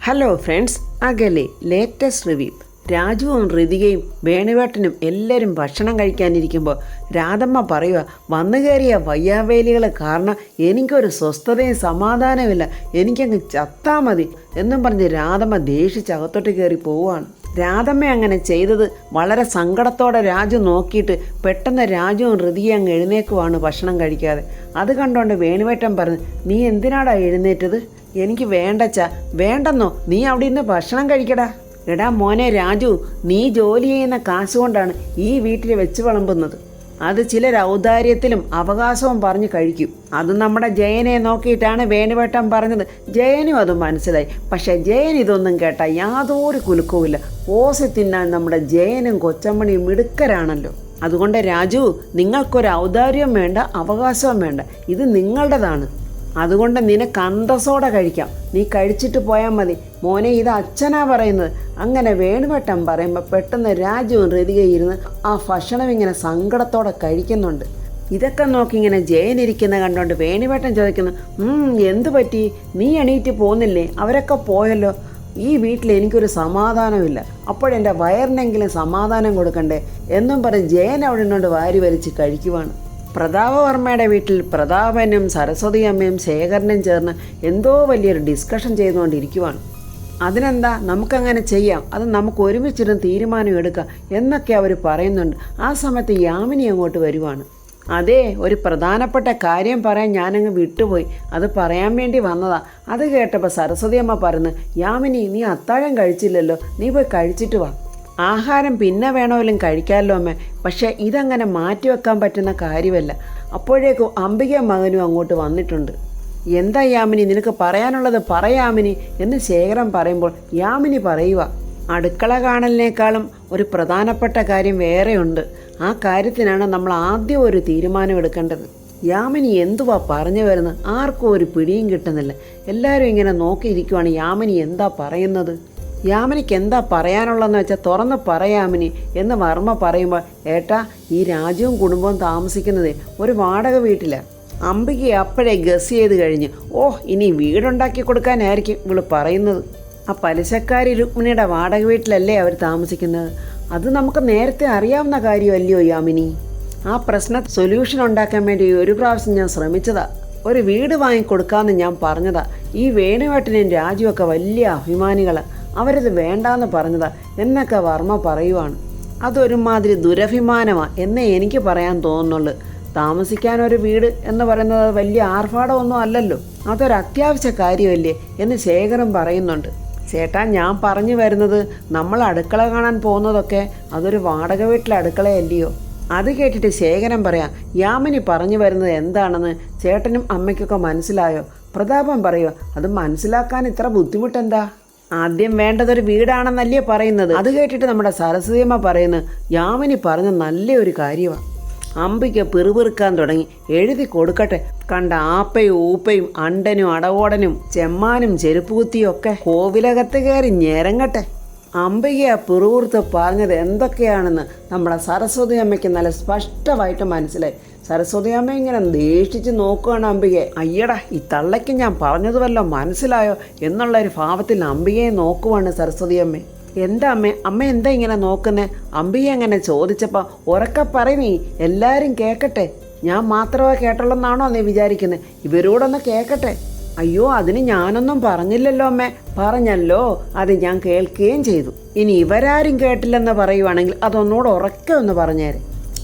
Hello friends, അകലെ latest review. രാജുവും ഋതികയും വേണുവേട്ടനും എല്ലാവരും ഭക്ഷണം കഴിക്കാനിരിക്കുമ്പോൾ രാധമ്മ പറയുക, വന്നു കയറിയ വയ്യാവേലികൾ കാരണം എനിക്കൊരു സ്വസ്ഥതയും സമാധാനമില്ല, എനിക്കങ്ങ് ചത്താ മതി എന്നും പറഞ്ഞ് രാധമ്മ ദേഷിച്ചകത്തോട്ട് കയറി പോവുകയാണ്. രാധമ്മ അങ്ങനെ ചെയ്തത് വളരെ സങ്കടത്തോടെ രാജു നോക്കിയിട്ട് പെട്ടെന്ന് രാജുവും ഋതികയും അങ്ങ് എഴുന്നേക്കുവാണ് ഭക്ഷണം കഴിക്കാതെ. അത് കണ്ടുകൊണ്ട് വേണുവേട്ടൻ പറഞ്ഞു, നീ എന്തിനാടാ എഴുന്നേറ്റത്? എനിക്ക് വേണ്ടച്ചാ. വേണ്ടെന്നോ? നീ അവിടെ നിന്ന് ഭക്ഷണം കഴിക്കടാ. എടാ മോനെ രാജു, നീ ജോലി ചെയ്യുന്ന കാശ് കൊണ്ടാണ് ഈ വീട്ടിൽ വെച്ച് വിളമ്പുന്നത്. അത് ചിലർ ഔദാര്യത്തിലും അവകാശവും പറഞ്ഞ് കഴിക്കും. അത് നമ്മുടെ ജയനെ നോക്കിയിട്ടാണ് വേണുവേട്ടൻ പറഞ്ഞത്. ജയനും അത് മനസ്സിലായി. പക്ഷേ ജയൻ ഇതൊന്നും കേട്ടാൽ യാതൊരു കുലുക്കവുമില്ല. ഓസി തിന്നാൻ നമ്മുടെ ജയനും കൊച്ചമ്മണിയും മിടുക്കരാണല്ലോ. അതുകൊണ്ട് രാജു, നിങ്ങൾക്കൊരു ഔദാര്യവും വേണ്ട, അവകാശവും വേണ്ട. ഇത് നിങ്ങളുടേതാണ്. അതുകൊണ്ട് നിനക്ക് അന്തസ്സോടെ കഴിക്കാം. നീ കഴിച്ചിട്ട് പോയാൽ മതി മോനെ, ഇത് അച്ഛനാ പറയുന്നത്. അങ്ങനെ വേണുവേട്ടൻ പറയുമ്പോൾ പെട്ടെന്ന് രാജുവും ഋതികയും ഇരുന്ന് ആ ഭക്ഷണം ഇങ്ങനെ സങ്കടത്തോടെ കഴിക്കുന്നുണ്ട്. ഇതൊക്കെ നോക്കി ഇങ്ങനെ ജയനിരിക്കുന്ന കണ്ടുകൊണ്ട് വേണുവേട്ടൻ ചോദിക്കുന്നു, എന്തു പറ്റി? നീ എണീറ്റ് പോന്നില്ലേ? അവരൊക്കെ പോയല്ലോ. ഈ വീട്ടിൽ എനിക്കൊരു സമാധാനമില്ല. അപ്പോഴെൻ്റെ വയറിനെങ്കിലും സമാധാനം കൊടുക്കണ്ടേ എന്നും പറഞ്ഞ് ജയൻ അവിടെ നിന്നുകൊണ്ട് വാരി വലിച്ച് കഴിക്കുവാണ്. പ്രതാപവർമ്മയുടെ വീട്ടിൽ പ്രതാപനും സരസ്വതി അമ്മയും ശേഖരനും ചേർന്ന് എന്തോ വലിയൊരു ഡിസ്കഷൻ ചെയ്തുകൊണ്ടിരിക്കുവാണ്. അതിനെന്താ, നമുക്കങ്ങനെ ചെയ്യാം, അത് നമുക്ക് ഒരുമിച്ചിരുന്ന് തീരുമാനം എടുക്കാം എന്നൊക്കെ അവർ പറയുന്നുണ്ട്. ആ സമയത്ത് യാമിനി അങ്ങോട്ട് വരുവാണ്. അതേ, ഒരു പ്രധാനപ്പെട്ട കാര്യം പറയാൻ ഞാനങ്ങ് വിട്ടുപോയി, അത് പറയാൻ വേണ്ടി വന്നതാ. അത് കേട്ടപ്പോൾ സരസ്വതി അമ്മ പറഞ്ഞു, യാമിനി നീ അത്താഴം കഴിച്ചില്ലല്ലോ, നീ പോയി കഴിച്ചിട്ട് വാ. ആഹാരം പിന്നെ വേണമെങ്കിലും കഴിക്കാമല്ലോ അമ്മേ, പക്ഷേ ഇതങ്ങനെ മാറ്റിവെക്കാൻ പറ്റുന്ന കാര്യമല്ല. അപ്പോഴേക്കും അംബികയും മകനും അങ്ങോട്ട് വന്നിട്ടുണ്ട്. എന്താ യാമിനി നിനക്ക് പറയാനുള്ളത്? പറയാമിനി എന്ന് ശേഖരൻ പറയുമ്പോൾ യാമിനി പറയുക, അടുക്കള കാണലിനേക്കാളും ഒരു പ്രധാനപ്പെട്ട കാര്യം വേറെയുണ്ട്. ആ കാര്യത്തിനാണ് നമ്മൾ ആദ്യം ഒരു തീരുമാനം എടുക്കേണ്ടത്. യാമിനി എന്തുവാ പറഞ്ഞു വരുന്നത്? ആർക്കും ഒരു പിടിയും കിട്ടുന്നില്ല. എല്ലാവരും ഇങ്ങനെ നോക്കിയിരിക്കുവാണ്. യാമിനി എന്താ പറയുന്നത്? യാമിനിക്ക് എന്താ പറയാനുള്ളതെന്ന് വെച്ചാൽ തുറന്ന് പറയാമിനി എന്ന് വർമ്മ പറയുമ്പോൾ, ഏട്ടാ, ഈ രാജുവും കുടുംബവും താമസിക്കുന്നത് ഒരു വാടക വീട്ടിലാണ്. അംബിക അപ്പോഴേ ഗസ് ചെയ്ത് കഴിഞ്ഞ്, ഇനി വീടുണ്ടാക്കി കൊടുക്കാനായിരിക്കും ഇവള് പറയുന്നത്. ആ പലിശക്കാരി രുക്മിണിയുടെ വാടക വീട്ടിലല്ലേ അവർ താമസിക്കുന്നത്? അത് നമുക്ക് നേരത്തെ അറിയാവുന്ന കാര്യമല്ലയോ യാമിനി? ആ പ്രശ്ന സൊല്യൂഷൻ ഉണ്ടാക്കാൻ വേണ്ടി ഒരു പ്രാവശ്യം ഞാൻ ശ്രമിച്ചതാ. ഒരു വീട് വാങ്ങിക്കൊടുക്കാമെന്ന് ഞാൻ പറഞ്ഞതാ. ഈ വേണുവേട്ടനും രാജുവൊക്കെ വലിയ അഭിമാനികളാണ്, അവരത് വേണ്ടാന്ന് പറഞ്ഞതാ എന്നൊക്കെ വർമ്മ പറയുവാണ്. അതൊരുമാതിരി ദുരഭിമാനമാണ് എന്നേ എനിക്ക് പറയാൻ തോന്നുന്നുള്ളൂ. താമസിക്കാനൊരു വീട് എന്ന് പറയുന്നത് വലിയ ആർഭാടമൊന്നും അല്ലല്ലോ, അതൊരു അത്യാവശ്യ കാര്യമല്ലേ എന്ന് ശേഖരൻ പറയുന്നുണ്ട്. ചേട്ടാ, ഞാൻ പറഞ്ഞു വരുന്നത്, നമ്മൾ അടുക്കള കാണാൻ പോകുന്നതൊക്കെ അതൊരു വാടക വീട്ടിലെ അടുക്കളയല്ലയോ? അത് കേട്ടിട്ട് ശേഖരൻ പറയാം, യാമിനി പറഞ്ഞു വരുന്നത് എന്താണെന്ന് ചേട്ടനും അമ്മയ്ക്കൊക്കെ മനസ്സിലായോ? പ്രതാപൻ പറയുക, അത് മനസ്സിലാക്കാൻ ഇത്ര ബുദ്ധിമുട്ടെന്താ? ആദ്യം വേണ്ടതൊരു വീടാണെന്നല്ലേ പറയുന്നത്. അത് കേട്ടിട്ട് നമ്മുടെ സരസ്വതിയമ്മ പറയുന്നത്, യാമിനി പറഞ്ഞ നല്ലൊരു കാര്യമാണ്. അമ്പിക്ക് പിറുപിറുക്കാൻ തുടങ്ങി. എഴുതി കൊടുക്കട്ടെ. കണ്ട ആപ്പയും ഊപ്പയും അണ്ടനും അടവോടനും ചെമ്മാനും ചെരുപ്പുകുത്തിയും ഒക്കെ കോവിലകത്ത് കയറി ഞെരങ്ങട്ടെ. അംബിക പിറുപിറുത്ത് പറഞ്ഞത് എന്തൊക്കെയാണെന്ന് നമ്മുടെ സരസ്വതി അമ്മയ്ക്ക് നല്ല സ്പഷ്ടമായിട്ട് മനസ്സിലായി. സരസ്വതി അമ്മ ഇങ്ങനെ ദേഷിച്ച് നോക്കുകയാണ് അംബികയെ. അയ്യടാ, ഈ തള്ളയ്ക്ക് ഞാൻ പറഞ്ഞത് വല്ലതും മനസ്സിലായോ എന്നുള്ളൊരു ഭാവത്തിൽ അംബികയെ നോക്കുവാണ് സരസ്വതി അമ്മ. എന്താ അമ്മ എന്താ ഇങ്ങനെ നോക്കുന്നേ? അംബിക അങ്ങനെ ചോദിച്ചപ്പോൾ ഉറക്കെ പറയണീ, എല്ലാവരും കേൾക്കട്ടെ. ഞാൻ മാത്രമേ കേട്ടുള്ളെന്നാണോ നീ വിചാരിക്കുന്നത്? ഇവരോടൊന്ന് കേൾക്കട്ടെ. അയ്യോ, അതിന് ഞാനൊന്നും പറഞ്ഞില്ലല്ലോ അമ്മേ. പറഞ്ഞല്ലോ, അത് ഞാൻ കേൾക്കുകയും ചെയ്തു. ഇനി ഇവരാരും കേട്ടില്ലെന്ന് പറയുവാണെങ്കിൽ അതൊന്നുകൂടെ ഉറക്കെ ഒന്ന് പറഞ്ഞേരെ.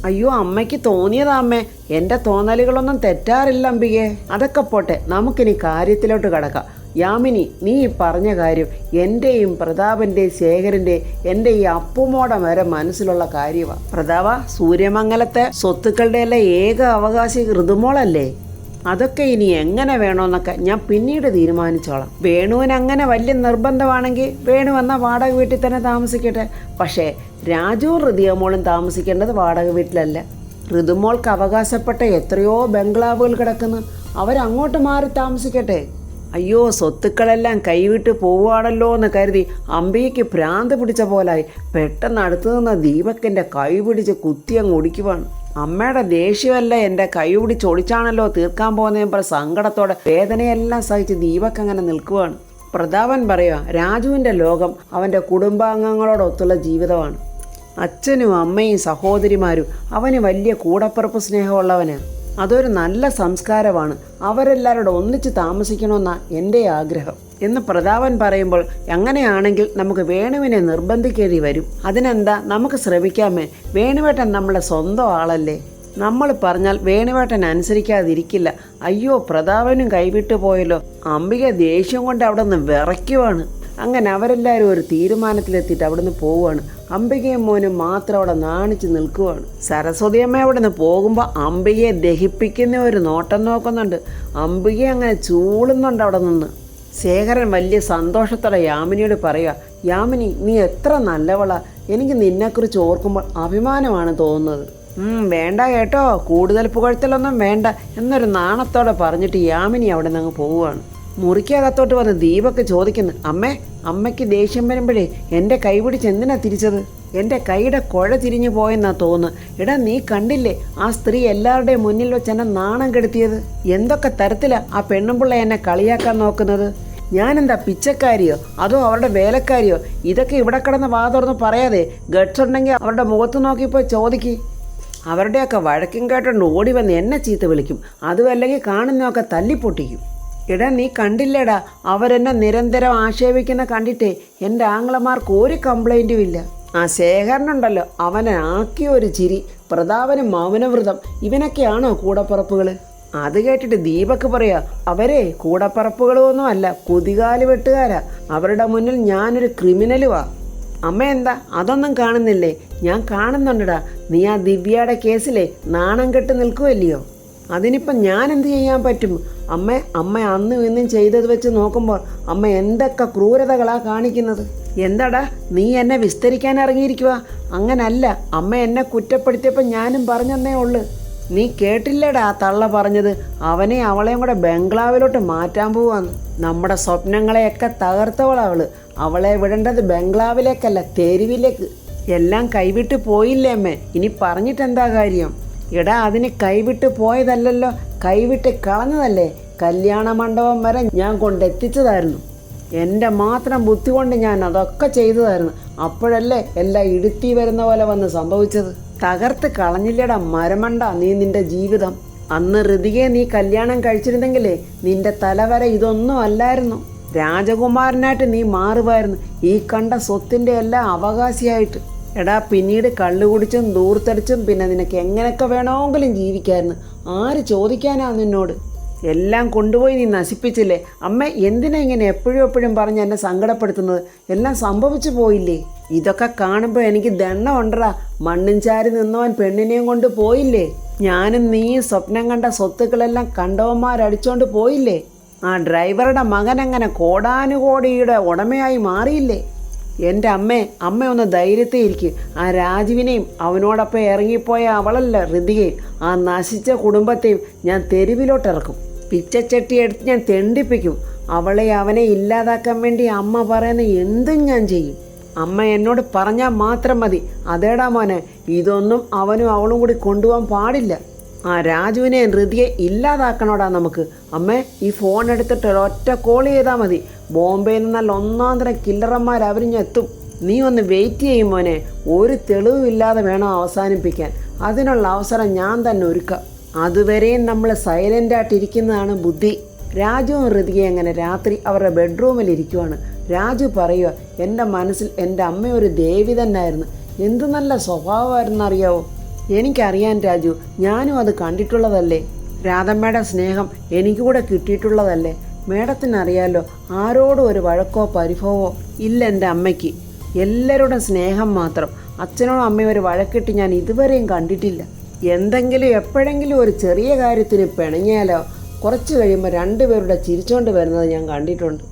അയ്യോ, അമ്മയ്ക്ക് തോന്നിയതാ അമ്മേ, എൻ്റെ തോന്നലുകളൊന്നും തെറ്റാറില്ല അംബികേ. അതൊക്കെ പോട്ടെ, നമുക്കിനി കാര്യത്തിലോട്ട് കടക്കാം. യാമിനി, നീ ഈ പറഞ്ഞ കാര്യം എൻ്റെയും പ്രതാപൻ്റെയും ശേഖരൻ്റെയും എൻ്റെ ഈ അപ്പുമോടെ വരെ മനസ്സിലുള്ള കാര്യമാണ്. പ്രതാപ, സൂര്യമംഗലത്തെ സ്വത്തുക്കളുടെ എല്ലാം ഏക അവകാശി ഋതുമോളല്ലേ? അതൊക്കെ ഇനി എങ്ങനെ വേണമെന്നൊക്കെ ഞാൻ പിന്നീട് തീരുമാനിച്ചോളാം. വേണുവിന് അങ്ങനെ വലിയ നിർബന്ധമാണെങ്കിൽ വേണു എന്ന വാടക വീട്ടിൽ തന്നെ താമസിക്കട്ടെ. പക്ഷേ രാജുവും ഋതിയമോളും താമസിക്കേണ്ടത് വാടക വീട്ടിലല്ല. ഋതുമോൾക്ക് അവകാശപ്പെട്ട എത്രയോ ബംഗ്ലാവുകൾ കിടക്കുന്നു, അവരങ്ങോട്ട് മാറി താമസിക്കട്ടെ. അയ്യോ, സ്വത്തുക്കളെല്ലാം കൈവിട്ട് പോവുകയാണല്ലോ എന്ന് കരുതി അംബികയ്ക്ക് ഭ്രാന്ത് പിടിച്ച പോലായി. പെട്ടെന്ന് അടുത്തു നിന്ന് ദീപക്കിൻ്റെ കൈ പിടിച്ച് കുത്തിയങ്ങ് ഒടിക്കുവാണ്. അമ്മയുടെ ദേഷ്യമല്ല എൻ്റെ കൈ പിടിച്ച് ഒടിച്ചാണല്ലോ തീർക്കാൻ പോകുന്നതിന് സങ്കടത്തോടെ വേദനയെല്ലാം സഹിച്ച് ദീപക് അങ്ങനെ നിൽക്കുവാണ്. പ്രതാപൻ പറയുക, രാജുവിൻ്റെ ലോകം അവൻ്റെ കുടുംബാംഗങ്ങളോടൊത്തുള്ള ജീവിതമാണ്. അച്ഛനും അമ്മയും സഹോദരിമാരും അവന് വലിയ കൂടപ്പിറപ്പ് സ്നേഹമുള്ളവനാണ്. അതൊരു നല്ല സംസ്കാരമാണ്. അവരെല്ലാവരോടും ഒന്നിച്ച് താമസിക്കണമെന്നാണ് എൻ്റെ ആഗ്രഹം എന്ന് പ്രതാപൻ പറയുമ്പോൾ, അങ്ങനെയാണെങ്കിൽ നമുക്ക് വേണുവിനെ നിർബന്ധിക്കേണ്ടി വരും. അതിനെന്താ, നമുക്ക് ശ്രമിക്കാമേ. വേണുവേട്ടൻ നമ്മുടെ സ്വന്തം ആളല്ലേ. നമ്മൾ പറഞ്ഞാൽ വേണുവേട്ടൻ അനുസരിക്കാതിരിക്കില്ല. അയ്യോ, പ്രതാപനും കൈവിട്ടു പോയല്ലോ. അംബിക ദേഷ്യം കൊണ്ട് അവിടെ നിന്ന് വിറയ്ക്കുവാണ്. അങ്ങനെ അവരെല്ലാവരും ഒരു തീരുമാനത്തിലെത്തിയിട്ട് അവിടുന്ന് പോവുകയാണ്. അംബികയും മോനും മാത്രം അവിടെ നാണിച്ച് നിൽക്കുവാണ്. സരസ്വതിയമ്മ അവിടെ നിന്ന് പോകുമ്പോൾ അംബികയെ ദഹിപ്പിക്കുന്ന ഒരു നോട്ടം നോക്കുന്നുണ്ട്. അംബികയെ അങ്ങനെ ചൂളുന്നുണ്ട് അവിടെ നിന്ന്. ശേഖരൻ വലിയ സന്തോഷത്തോടെ യാമിനിയോട് പറയുക, യാമിനി, നീ എത്ര നല്ലവളാ. എനിക്ക് നിന്നെക്കുറിച്ച് ഓർക്കുമ്പോൾ അഭിമാനമാണ് തോന്നുന്നത്. വേണ്ട കേട്ടോ, കൂടുതൽ പുകഴ്ത്തലൊന്നും വേണ്ട എന്നൊരു നാണത്തോടെ പറഞ്ഞിട്ട് യാമിനി അവിടെ നിന്ന് അങ്ങ് പോവുകയാണ്. മുറിക്കകത്തോട്ട് വന്ന് ദീപക്ക് ചോദിക്കുന്നു, അമ്മയ്ക്ക് ദേഷ്യം വരുമ്പോഴേ എൻ്റെ കൈ പിടിച്ച് എന്തിനാ തിരിച്ചത്? എൻ്റെ കൈയുടെ കുഴ തിരിഞ്ഞു പോയെന്നാ തോന്നുന്നു. എടാ, നീ കണ്ടില്ലേ ആ സ്ത്രീ എല്ലാവരുടെയും മുന്നിൽ വെച്ച് എന്നെ നാണം കെടുത്തിയത്? എന്തൊക്കെ തരത്തിലാ ആ പെണ്ണുമ്പിള്ള എന്നെ കളിയാക്കാൻ നോക്കുന്നത്? ഞാനെന്താ പിച്ചക്കാരിയോ അതോ അവരുടെ വേലക്കാരിയോ? ഇതൊക്കെ ഇവിടെ കിടന്ന് വാ തുറന്ന് പറയാതെ ഗട്സ് ഉണ്ടെങ്കിൽ അവരുടെ മുഖത്ത് നോക്കിപ്പോൾ ചോദിക്ക്. അവരുടെയൊക്കെ വഴക്കും കേട്ടോണ്ട് ഓടി വന്ന് എന്നെ ചീത്ത വിളിക്കും. അതുമല്ലെങ്കിൽ കാണുന്നതൊക്കെ തല്ലിപ്പൊട്ടിക്കും. എടാ, നീ കണ്ടില്ലേടാ അവരെന്നെ നിരന്തരം ആക്ഷേപിക്കുന്ന കണ്ടിട്ടേ എൻ്റെ ആങ്ങളമാർക്ക് ഒരു കംപ്ലൈൻറ്റും ഇല്ല. ആ ശേഖരനുണ്ടല്ലോ, അവനെ ആക്കിയ ഒരു ചിരി. പ്രതാപനും മൗനവ്രതം, ഇവനൊക്കെയാണോ കൂടപ്പറപ്പുകൾ? അത് കേട്ടിട്ട് ദീപക്ക് പറയാ, അവരെ കൂടപ്പറപ്പുകളൊന്നും അല്ല, കുതികാല് വെട്ടുകാരാ. അവരുടെ മുന്നിൽ ഞാനൊരു ക്രിമിനലുവാ. അമ്മ എന്താ അതൊന്നും കാണുന്നില്ലേ? ഞാൻ കാണുന്നുണ്ടടാ. നീ ആ ദിവ്യയുടെ കേസിലെ നാണം കെട്ട് നിൽക്കുമല്ലയോ. അതിനിപ്പം ഞാൻ എന്ത് ചെയ്യാൻ പറ്റും? അമ്മ അന്നും ഇന്നും ചെയ്തത് വെച്ച് നോക്കുമ്പോൾ അമ്മ എന്തൊക്കെ ക്രൂരതകളാ കാണിക്കുന്നത്. എന്താടാ നീ എന്നെ വിസ്തരിക്കാൻ ഇറങ്ങിയിരിക്കുക? അങ്ങനല്ല, അമ്മ എന്നെ കുറ്റപ്പെടുത്തിയപ്പോൾ ഞാനും പറഞ്ഞെന്നേ ഉള്ളു. നീ കേട്ടില്ലേടാ ആ തള്ള പറഞ്ഞത്? അവനെ അവളെയും കൂടെ ബംഗ്ലാവിലോട്ട് മാറ്റാൻ പോവാന്ന്. നമ്മുടെ സ്വപ്നങ്ങളെയൊക്കെ തകർത്തവളവള്. അവളെ വിടേണ്ടത് ബംഗ്ലാവിലേക്കല്ല, തെരുവിലേക്ക്. എല്ലാം കൈവിട്ട് പോയില്ലേ അമ്മേ? ഇനി പറഞ്ഞിട്ടെന്താ കാര്യം? എടാ, അതിന് കൈവിട്ട് പോയതല്ലല്ലോ, കൈവിട്ട് കളഞ്ഞതല്ലേ. കല്യാണ മണ്ഡപം വരെ ഞാൻ കൊണ്ടെത്തിച്ചതായിരുന്നു. എൻ്റെ മാത്രം ബുദ്ധി കൊണ്ട് ഞാൻ അതൊക്കെ ചെയ്തതായിരുന്നു. അപ്പോഴല്ലേ എല്ലാം ഇടുത്തി വരുന്ന പോലെ വന്ന് സംഭവിച്ചത്. തകർത്ത് കളഞ്ഞില്ലേടാ മരമണ്ട നീ നിൻ്റെ ജീവിതം. അന്ന് ഋതികയെ നീ കല്യാണം കഴിച്ചിരുന്നെങ്കിലേ നിൻ്റെ തലവരെ ഇതൊന്നും അല്ലായിരുന്നു. രാജകുമാരനായിട്ട് നീ മാറുമായിരുന്നു, ഈ കണ്ട സ്വത്തിൻ്റെ എല്ലാം അവകാശിയായിട്ട്. എടാ, പിന്നീട് കള്ളു കുടിച്ചും ദൂർത്തടിച്ചും പിന്നെ നിനക്ക് എങ്ങനെയൊക്കെ വേണമെങ്കിലും ജീവിക്കായിരുന്നു. ആര് ചോദിക്കാനാ നിന്നോട്? എല്ലാം കൊണ്ടുപോയി നീ നശിപ്പിച്ചില്ലേ. അമ്മ എന്തിനാ ഇങ്ങനെ എപ്പോഴും പറഞ്ഞ് എന്നെ സങ്കടപ്പെടുത്തുന്നത്? എല്ലാം സംഭവിച്ചു പോയില്ലേ? ഇതൊക്കെ കാണുമ്പോൾ എനിക്ക് ദണ്ണം ഉണ്ടടാ. മണ്ണും ചാരി നിന്നവൻ പെണ്ണിനെയും കൊണ്ട് പോയില്ലേ? ഞാനും നീയും സ്വപ്നം കണ്ട സ്വത്തുക്കളെല്ലാം കണ്ടവന്മാരടിച്ചോണ്ട് പോയില്ലേ? ആ ഡ്രൈവറുടെ മകൻ അങ്ങനെ കോടാനുകോടിയുടെ ഉടമയായി മാറിയില്ലേ? എൻ്റെ അമ്മ ഒന്ന് ധൈര്യത്തെ ഇരിക്കും. ആ രാജുവിനെയും അവനോടൊപ്പം ഇറങ്ങിപ്പോയ അവളല്ല ഋതികയും ആ നശിച്ച കുടുംബത്തെയും ഞാൻ തെരുവിലോട്ടിറക്കും. പിച്ചച്ചട്ടി എടുത്ത് ഞാൻ തെണ്ടിപ്പിക്കും. അവനെ ഇല്ലാതാക്കാൻ വേണ്ടി അമ്മ പറയുന്ന എന്തും ഞാൻ ചെയ്യും. അമ്മ എന്നോട് പറഞ്ഞാൽ മാത്രം മതി. അതേടാ മോനെ, ഇതൊന്നും അവനും അവളും കൂടി കൊണ്ടുപോകാൻ പാടില്ല. ആ രാജുവിനെ ഋതിയെ ഇല്ലാതാക്കണോടാ നമുക്ക്. അമ്മേ, ഈ ഫോൺ എടുത്തിട്ട് ഒരൊറ്റ കോൾ ചെയ്താൽ മതി. ബോംബെയിൽ നിന്ന് നല്ല ഒന്നാന്തരം കില്ലറന്മാർ അവരിഞ്ഞെത്തും. നീ ഒന്ന് വെയിറ്റ് ചെയ്യും മോനെ. ഒരു തെളിവില്ലാതെ വേണം അവസാനിപ്പിക്കാൻ. അതിനുള്ള അവസരം ഞാൻ തന്നെ ഒരുക്കാം. അതുവരെയും നമ്മൾ സൈലൻ്റായിട്ടിരിക്കുന്നതാണ് ബുദ്ധി. രാജുവും ഋതികയും അങ്ങനെ രാത്രി അവരുടെ ബെഡ്റൂമിൽ ഇരിക്കുവാണ്. രാജു പറയുക, എൻ്റെ മനസ്സിൽ എൻ്റെ അമ്മ ഒരു ദേവി തന്നെയായിരുന്നു. എന്ത് നല്ല സ്വഭാവമായിരുന്നു അറിയാവോ? എനിക്കറിയാൻ രാജു, ഞാനും അത് കണ്ടിട്ടുള്ളതല്ലേ. രാധമ്മയുടെ സ്നേഹം എനിക്കൂടെ കിട്ടിയിട്ടുള്ളതല്ലേ. മേഡത്തിനറിയാലോ, ആരോടും ഒരു വഴക്കോ പരിഭവമോ ഇല്ല എൻ്റെ അമ്മയ്ക്ക്. എല്ലാവരുടെ സ്നേഹം മാത്രം. അച്ഛനോടും അമ്മയും ഒരു വഴക്കിട്ട് ഞാൻ ഇതുവരെയും കണ്ടിട്ടില്ല. എന്തെങ്കിലും എപ്പോഴെങ്കിലും ഒരു ചെറിയ കാര്യത്തിന് പിണങ്ങിയാലോ കുറച്ച് കഴിയുമ്പോൾ രണ്ടുപേരുടെ ചിരിച്ചോണ്ട് വരുന്നത് ഞാൻ കണ്ടിട്ടുണ്ട്.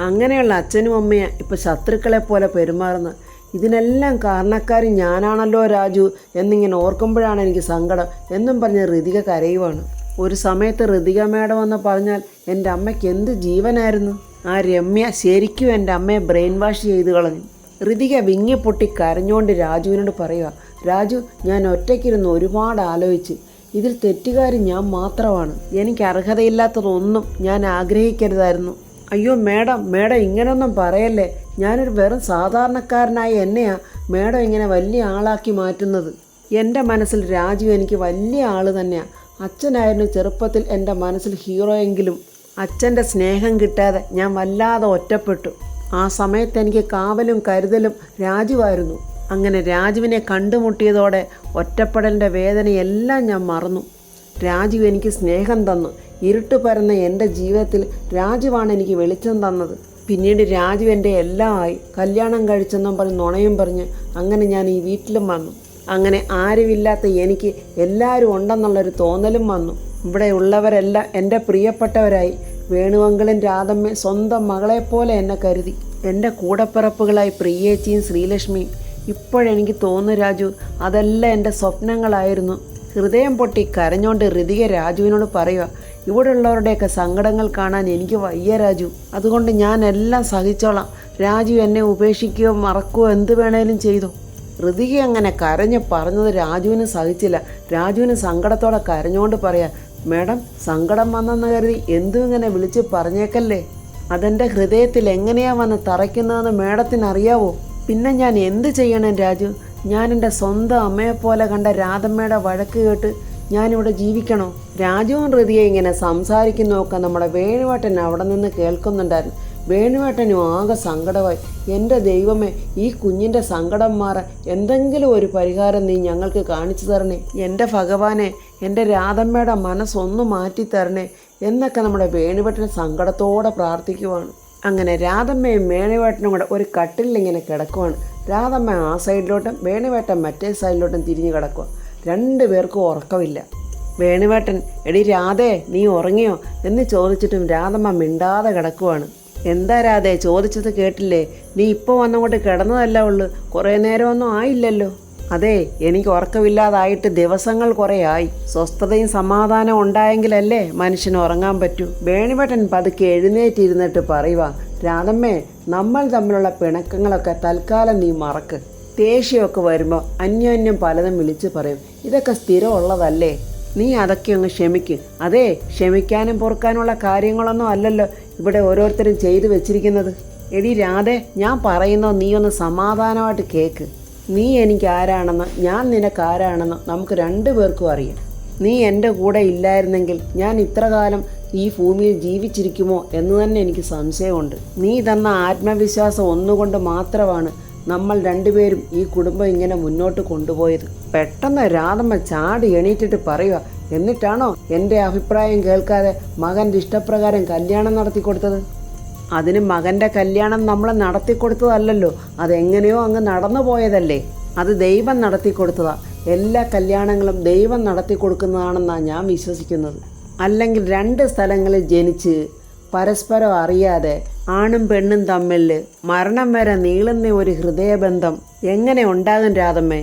അങ്ങനെയുള്ള അച്ഛനും അമ്മയും ഇപ്പോൾ ശത്രുക്കളെ പോലെ പെരുമാറുന്നത്. ഇതിനെല്ലാം കാരണക്കാരൻ ഞാനാണല്ലോ രാജു എന്നിങ്ങനെ ഓർക്കുമ്പോഴാണ് എനിക്ക് സങ്കടം എന്നും പറഞ്ഞ് ഋതിക കരയുവാണ്. ഒരു സമയത്ത് ഋതിക മേഡം എന്ന് പറഞ്ഞാൽ എൻ്റെ അമ്മയ്ക്ക് എന്ത് ജീവനായിരുന്നു. ആ രമ്യ ശരിക്കും എൻ്റെ അമ്മയെ ബ്രെയിൻ വാഷ് ചെയ്ത് കളഞ്ഞു. ഋതിക വിങ്ങിപ്പൊട്ടി കരഞ്ഞുകൊണ്ട് രാജുവിനോട് പറയുക, രാജു, ഞാൻ ഒറ്റയ്ക്കിരുന്ന് ഒരുപാട് ആലോചിച്ച്. ഇതിൽ തെറ്റുകാരി ഞാൻ മാത്രമാണ്. എനിക്ക് അർഹതയില്ലാത്തതൊന്നും ഞാൻ ആഗ്രഹിക്കരുതായിരുന്നു. അയ്യോ മേഡം, മേഡം ഇങ്ങനെയൊന്നും പറയല്ലേ. ഞാനൊരു വെറും സാധാരണക്കാരനായ എന്നെയാ മേഡം ഇങ്ങനെ വലിയ ആളാക്കി മാറ്റുന്നത്. എൻ്റെ മനസ്സിൽ രാജു എനിക്ക് വലിയ ആൾ തന്നെയാണ്. അച്ഛനായിരുന്നു ചെറുപ്പത്തിൽ എൻ്റെ മനസ്സിൽ ഹീറോ എങ്കിലും അച്ഛൻ്റെ സ്നേഹം കിട്ടാതെ ഞാൻ വല്ലാതെ ഒറ്റപ്പെട്ടു. ആ സമയത്ത് എനിക്ക് കാവലും കരുതലും രാജുവായിരുന്നു. അങ്ങനെ രാജുവിനെ കണ്ടുമുട്ടിയതോടെ ഒറ്റപ്പെടലിൻ്റെ വേദനയെല്ലാം ഞാൻ മറന്നു. രാജു എനിക്ക് സ്നേഹം തന്നു. ഇരുട്ട് പരന്ന എൻ്റെ ജീവിതത്തിൽ രാജുവാണ് എനിക്ക് വെളിച്ചം തന്നത്. പിന്നീട് രാജു എൻ്റെ എല്ലാം ആയി. കല്യാണം കഴിച്ചെന്നും പറഞ്ഞ് നുണയും പറഞ്ഞ് അങ്ങനെ ഞാൻ ഈ വീട്ടിലും വന്നു. അങ്ങനെ ആരുമില്ലാത്ത എനിക്ക് എല്ലാവരും ഉണ്ടെന്നുള്ളൊരു തോന്നലും വന്നു. ഇവിടെ ഉള്ളവരെല്ലാം എൻ്റെ പ്രിയപ്പെട്ടവരായി. വേണുവങ്കളും രാധമ്മയും സ്വന്തം മകളെപ്പോലെ എന്നെ കരുതി. എൻ്റെ കൂടപ്പിറപ്പുകളായി പ്രിയേച്ചിയും ശ്രീലക്ഷ്മിയും. ഇപ്പോഴെനിക്ക് തോന്നുന്നു രാജു, അതെല്ലാം എൻ്റെ സ്വപ്നങ്ങളായിരുന്നു. ഹൃദയം പൊട്ടി കരഞ്ഞോണ്ട് ഋതിക രാജുവിനോട് പറയുക, ഇവിടെ ഉള്ളവരുടെയൊക്കെ സങ്കടങ്ങൾ കാണാൻ എനിക്ക് വയ്യ രാജു. അതുകൊണ്ട് ഞാൻ എല്ലാം സഹിച്ചോളാം. രാജു എന്നെ ഉപേക്ഷിക്കുകയോ മറക്കുകയോ എന്ത് വേണേലും ചെയ്തു. ഋതിക അങ്ങനെ കരഞ്ഞ് പറഞ്ഞത് രാജുവിന് സഹിച്ചില്ല. രാജുവിന് സങ്കടത്തോടെ കരഞ്ഞുകൊണ്ട് പറയാം, മേഡം സങ്കടം വന്നെന്ന് കരുതി എന്തും ഇങ്ങനെ വിളിച്ച് പറഞ്ഞേക്കല്ലേ. അതെൻ്റെ ഹൃദയത്തിൽ എങ്ങനെയാ വന്ന് തറയ്ക്കുന്നതെന്ന് മേഡത്തിന് അറിയാവോ? പിന്നെ ഞാൻ എന്ത് ചെയ്യണം രാജു? ഞാൻ എൻ്റെ സ്വന്തം അമ്മയെപ്പോലെ കണ്ട രാധമ്മയുടെ വഴക്ക് കേട്ട് ഞാനിവിടെ ജീവിക്കണോ? രാജുവും ഋതിയെ ഇങ്ങനെ സംസാരിക്കുന്നതൊക്കെ നമ്മുടെ വേണുവേട്ടൻ അവിടെ നിന്ന് കേൾക്കുന്നുണ്ടായിരുന്നു. വേണുവേട്ടനും ആകെ സങ്കടമായി. എൻ്റെ ദൈവമേ, ഈ കുഞ്ഞിൻ്റെ സങ്കടം മാറാൻ എന്തെങ്കിലും ഒരു പരിഹാരം നീ ഞങ്ങൾക്ക് കാണിച്ചു തരണേ. എൻ്റെ ഭഗവാനെ, എൻ്റെ രാധമ്മയുടെ മനസ്സൊന്ന് മാറ്റിത്തരണേ എന്നൊക്കെ നമ്മുടെ വേണുവേട്ടൻ സങ്കടത്തോടെ പ്രാർത്ഥിക്കുവാണ്. അങ്ങനെ രാധമ്മയും വേണുവേട്ടനും കൂടെ ഒരു കട്ടിലിങ്ങനെ കിടക്കുവാണ്. രാധമ്മ ആ സൈഡിലോട്ടും വേണുവേട്ടൻ മറ്റേ സൈഡിലോട്ടും തിരിഞ്ഞു കിടക്കുക. രണ്ടുപേർക്കും ഉറക്കമില്ല. വേണുവേട്ടൻ, എടി രാധേ നീ ഉറങ്ങിയോ എന്ന് ചോദിച്ചിട്ടും രാധമ്മ മിണ്ടാതെ കിടക്കുവാണ്. എന്താ രാധേ, ചോദിച്ചത് കേട്ടില്ലേ? നീ ഇപ്പോൾ വന്നങ്ങോട്ട് കിടന്നതല്ല ഉള്ളു, കുറേ നേരമൊന്നും ആയില്ലല്ലോ. അതെ, എനിക്ക് ഉറക്കമില്ലാതായിട്ട് ദിവസങ്ങൾ കുറേ ആയി. സ്വസ്ഥതയും സമാധാനവും ഉണ്ടായെങ്കിലല്ലേ മനുഷ്യന് ഉറങ്ങാൻ പറ്റൂ. വേണുവേട്ടൻ പതുക്കെ എഴുന്നേറ്റിരുന്നിട്ട് പറയുക, രാധമ്മേ, നമ്മൾ തമ്മിലുള്ള പിണക്കങ്ങളൊക്കെ തൽക്കാലം നീ മറക്ക്. ദേഷ്യമൊക്കെ വരുമ്പോൾ അന്യോന്യം പലതും വിളിച്ച് പറയും. ഇതൊക്കെ സ്ഥിരമുള്ളതല്ലേ. നീ അതൊക്കെ അങ്ങ് ക്ഷമിക്ക്. അതെ, ക്ഷമിക്കാനും പൊറുക്കാനുള്ള കാര്യങ്ങളൊന്നും അല്ലല്ലോ ഇവിടെ ഓരോരുത്തരും ചെയ്തു വെച്ചിരിക്കുന്നത്. എടി രാധേ, ഞാൻ പറയുന്നത് നീ ഒന്ന് സമാധാനമായിട്ട് കേൾക്ക്. നീ എനിക്ക് ആരാണെന്ന് ഞാൻ നിനക്ക് ആരാണെന്ന് നമുക്ക് രണ്ടുപേർക്കും അറിയാം. നീ എൻ്റെ കൂടെ ഇല്ലായിരുന്നെങ്കിൽ ഞാൻ ഇത്ര കാലം ഈ ഭൂമിയിൽ ജീവിച്ചിരിക്കുമോ എന്ന് തന്നെ എനിക്ക് സംശയമുണ്ട്. നീ തന്ന ആത്മവിശ്വാസം ഒന്നുകൊണ്ട് മാത്രമാണ് നമ്മൾ രണ്ടുപേരും ഈ കുടുംബം ഇങ്ങനെ മുന്നോട്ട് കൊണ്ടുപോയത്. പെട്ടെന്ന് രാധമ്മ ചാടി എണീറ്റിട്ട് പറയുക, എന്നിട്ടാണോ എൻ്റെ അഭിപ്രായം കേൾക്കാതെ മകൻ്റെ ഇഷ്ടപ്രകാരം കല്യാണം നടത്തി കൊടുത്തത്? അതിന് മകൻ്റെ കല്യാണം നമ്മൾ നടത്തിക്കൊടുത്തതല്ലല്ലോ, അതെങ്ങനെയോ അങ്ങ് നടന്നു പോയതല്ലേ. അത് ദൈവം നടത്തിക്കൊടുത്തതാ. എല്ലാ കല്യാണങ്ങളും ദൈവം നടത്തി കൊടുക്കുന്നതാണെന്നാണ് ഞാൻ വിശ്വസിക്കുന്നത്. അല്ലെങ്കിൽ രണ്ട് സ്ഥലങ്ങളിൽ ജനിച്ച് പരസ്പരം അറിയാതെ ആണും പെണ്ണും തമ്മിൽ മരണം വരെ നീളുന്ന ഒരു ഹൃദയബന്ധം എങ്ങനെ ഉണ്ടാകും രാധമ്മേ?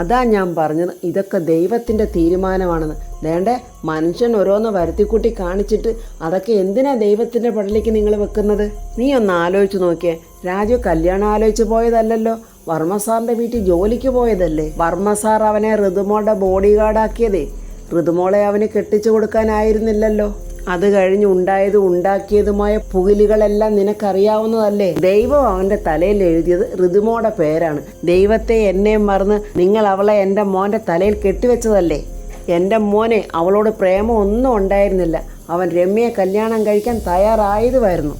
അതാ ഞാൻ പറഞ്ഞത്, ഇതൊക്കെ ദൈവത്തിൻ്റെ തീരുമാനമാണെന്ന്. വേണ്ടേ, മനുഷ്യൻ ഓരോന്ന് വരുത്തിക്കൂട്ടി കാണിച്ചിട്ട് അതൊക്കെ എന്തിനാ ദൈവത്തിൻ്റെ പടലേക്ക് നിങ്ങൾ വെക്കുന്നത്? നീ ഒന്ന് ആലോചിച്ച് നോക്കിയേ. രാജു കല്യാണം ആലോചിച്ച് പോയതല്ലല്ലോ, വർമ്മ സാറിൻ്റെ വീട്ടിൽ ജോലിക്ക് പോയതല്ലേ. വർമ്മ സാർ അവനെ ഋതുമോളുടെ ബോഡി ഗാർഡാക്കിയതേ ഋതുമോളെ അവന് കെട്ടിച്ചു കൊടുക്കാനായിരുന്നില്ലല്ലോ. അത് കഴിഞ്ഞ് ഉണ്ടാക്കിയതുമായ പുകിലുകളെല്ലാം നിനക്കറിയാവുന്നതല്ലേ. ദൈവം അവൻ്റെ തലയിൽ എഴുതിയത് ഋതുമോടെ പേരാണ്. ദൈവത്തെ എന്നെ മറന്ന് നിങ്ങൾ അവളെ എൻ്റെ മോൻ്റെ തലയിൽ കെട്ടിവെച്ചതല്ലേ. എൻ്റെ മോനെ അവളോട് പ്രേമം ഒന്നും ഉണ്ടായിരുന്നില്ല. അവൻ രമ്യയെ കല്യാണം കഴിക്കാൻ തയ്യാറായതുമായിരുന്നു.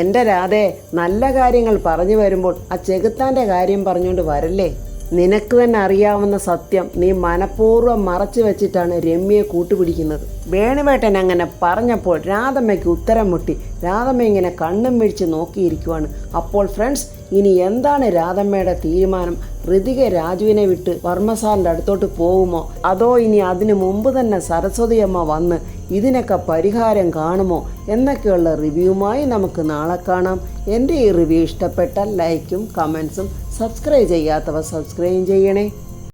എൻ്റെ രാധേ, നല്ല കാര്യങ്ങൾ പറഞ്ഞു വരുമ്പോൾ ആ ചെകുത്താൻ്റെ കാര്യം പറഞ്ഞുകൊണ്ട് വരല്ലേ. നിനക്ക് തന്നെ അറിയാവുന്ന സത്യം നീ മനഃപൂർവ്വം മറച്ചു വെച്ചിട്ടാണ് രമ്യയെ കൂട്ടുപിടിക്കുന്നത്. വേണുവേട്ടൻ അങ്ങനെ പറഞ്ഞപ്പോൾ രാധമ്മയ്ക്ക് ഉത്തരം മുട്ടി. രാധമ്മ ഇങ്ങനെ കണ്ണും മിഴിച്ച് നോക്കിയിരിക്കുവാണ്. അപ്പോൾ ഫ്രണ്ട്സ്, ഇനി എന്താണ് രാധമ്മയുടെ തീരുമാനം? ഋതിക രാജുവിനെ വിട്ട് വർമ്മസാറിൻ്റെ അടുത്തോട്ട് പോകുമോ, അതോ ഇനി അതിനു മുമ്പ് തന്നെ സരസ്വതി അമ്മ വന്ന് ഇതിനൊക്കെ പരിഹാരം കാണുമോ എന്നൊക്കെയുള്ള റിവ്യൂവുമായി നമുക്ക് നാളെ കാണാം. എൻ്റെ ഈ റിവ്യൂ ഇഷ്ടപ്പെട്ടാൽ ലൈക്കും കമൻസും, സബ്സ്ക്രൈബ് ചെയ്യാത്തവർ സബ്സ്ക്രൈബ് ചെയ്യണേ.